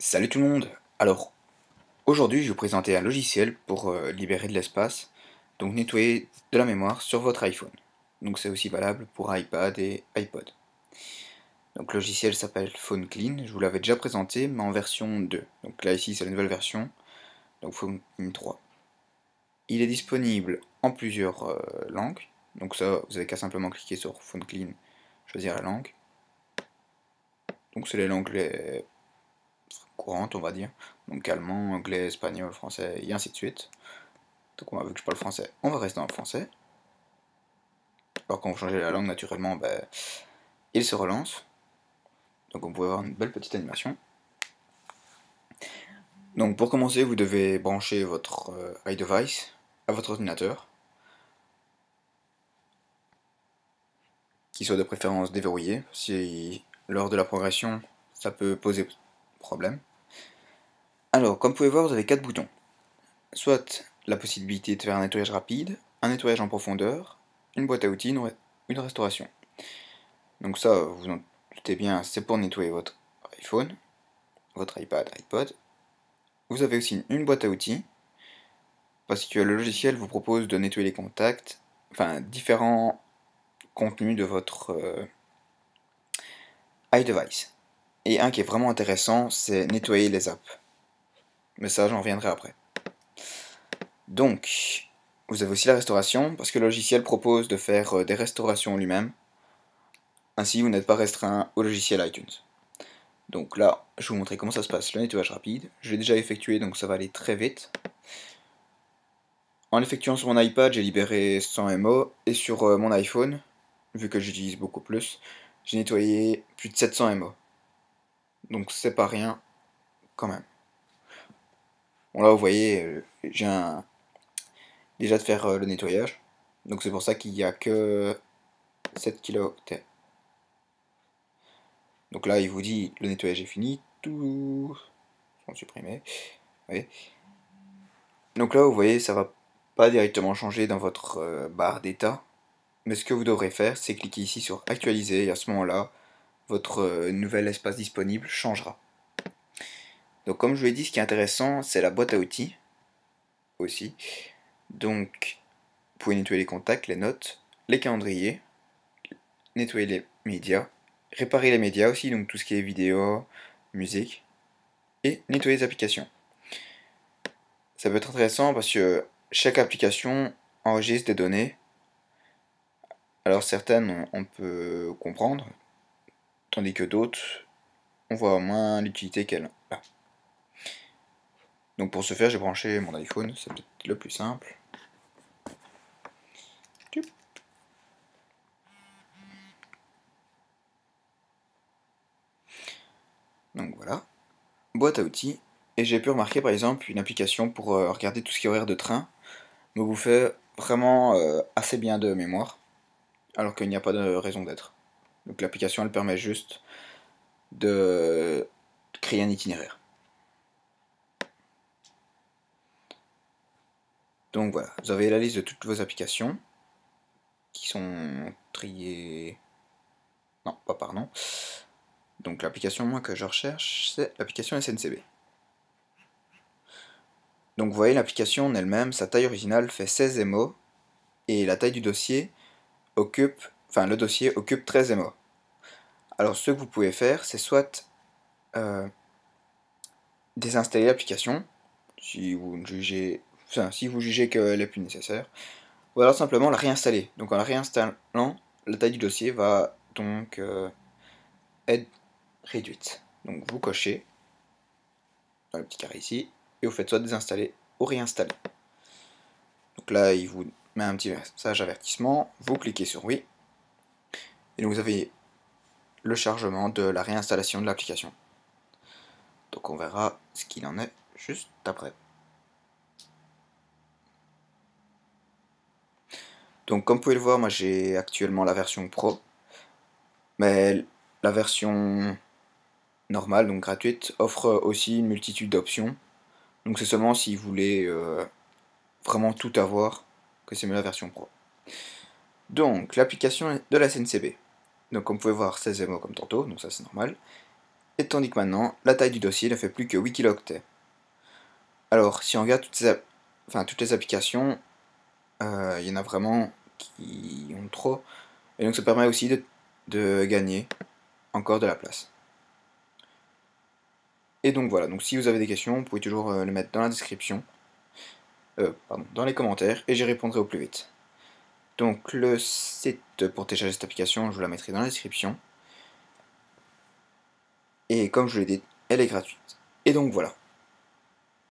Salut tout le monde! Alors, aujourd'hui je vais vous présenter un logiciel pour libérer de l'espace, donc nettoyer de la mémoire sur votre iPhone. Donc c'est aussi valable pour iPad et iPod. Donc le logiciel s'appelle Phone Clean, je vous l'avais déjà présenté, mais en version 2. Donc là ici c'est la nouvelle version, donc Phone Clean 3. Il est disponible en plusieurs langues, donc ça vous avez qu'à simplement cliquer sur Phone Clean, choisir la langue. Donc c'est les langues courantes on va dire, donc allemand, anglais, espagnol, français et ainsi de suite. Donc vu que je parle français, on va rester en français. Alors quand vous changez la langue, naturellement, il se relance. Donc on peut avoir une belle petite animation. Donc pour commencer, vous devez brancher votre iDevice à votre ordinateur, qui soit de préférence déverrouillé. Si lors de la progression, ça peut poser problème. Alors, comme vous pouvez voir, vous avez 4 boutons. Soit la possibilité de faire un nettoyage rapide, un nettoyage en profondeur, une boîte à outils, une restauration. Donc ça, vous en doutez bien, c'est pour nettoyer votre iPhone, votre iPad, iPod. Vous avez aussi une boîte à outils, parce que le logiciel vous propose de nettoyer les contacts, enfin différents contenus de votre iDevice. Et un qui est vraiment intéressant, c'est nettoyer les apps. Mais ça, j'en reviendrai après. Donc, vous avez aussi la restauration, parce que le logiciel propose de faire des restaurations lui-même. Ainsi, vous n'êtes pas restreint au logiciel iTunes. Donc là, je vais vous montrer comment ça se passe, le nettoyage rapide. Je l'ai déjà effectué, donc ça va aller très vite. En l'effectuant sur mon iPad, j'ai libéré 100 MO, et sur mon iPhone, vu que j'utilise beaucoup plus, j'ai nettoyé plus de 700 MO. Donc c'est pas rien, quand même. Bon là, vous voyez, déjà de faire le nettoyage. Donc c'est pour ça qu'il n'y a que 7 kilooctets. Donc là, il vous dit, le nettoyage est fini, tout sont supprimés. Oui. Donc là, vous voyez, ça va pas directement changer dans votre barre d'état. Mais ce que vous devrez faire, c'est cliquer ici sur actualiser, et à ce moment-là, votre nouvel espace disponible changera. Donc comme je vous l'ai dit, ce qui est intéressant, c'est la boîte à outils, aussi. Donc, vous pouvez nettoyer les contacts, les notes, les calendriers, nettoyer les médias, réparer les médias aussi, donc tout ce qui est vidéo, musique, et nettoyer les applications. Ça peut être intéressant parce que chaque application enregistre des données. Alors certaines, on peut comprendre, tandis que d'autres, on voit moins l'utilité qu'elles ont. Donc pour ce faire, j'ai branché mon iPhone, c'est peut-être le plus simple. Donc voilà, boîte à outils. Et j'ai pu remarquer par exemple une application pour regarder tout ce qui est horaire de train me vous fait vraiment assez bien de mémoire, alors qu'il n'y a pas de raison d'être. Donc l'application elle permet juste de créer un itinéraire. Donc voilà, vous avez la liste de toutes vos applications qui sont triées. Non, pas pardon. Donc l'application moi que je recherche, c'est l'application SNCB. Donc vous voyez l'application en elle-même, sa taille originale fait 16 MO et la taille du dossier occupe, enfin le dossier occupe 13 MO. Alors ce que vous pouvez faire, c'est soit désinstaller l'application si vous jugez, enfin, si vous jugez qu'elle est plus nécessaire, ou alors simplement la réinstaller. Donc en la réinstallant, la taille du dossier va donc être réduite. Donc vous cochez dans le petit carré ici et vous faites soit désinstaller ou réinstaller. Donc là, il vous met un petit message avertissement, vous cliquez sur oui, et donc vous avez le chargement de la réinstallation de l'application. Donc on verra ce qu'il en est juste après. Donc comme vous pouvez le voir, moi j'ai actuellement la version Pro, mais la version normale, donc gratuite, offre aussi une multitude d'options. Donc c'est seulement si vous voulez vraiment tout avoir que c'est mieux la version Pro. Donc l'application de la SNCB. Donc comme vous pouvez voir 16 MO comme tantôt, donc ça c'est normal. Et tandis que maintenant, la taille du dossier ne fait plus que 8 kilooctets. Alors, si on regarde toutes les applications, il y en a vraiment qui ont trop. Et donc ça permet aussi de gagner encore de la place. Et donc voilà, donc si vous avez des questions, vous pouvez toujours les mettre dans la description, dans les commentaires, et j'y répondrai au plus vite. Donc le site pour télécharger cette application, je vous la mettrai dans la description. Et comme je vous l'ai dit, elle est gratuite. Et donc voilà.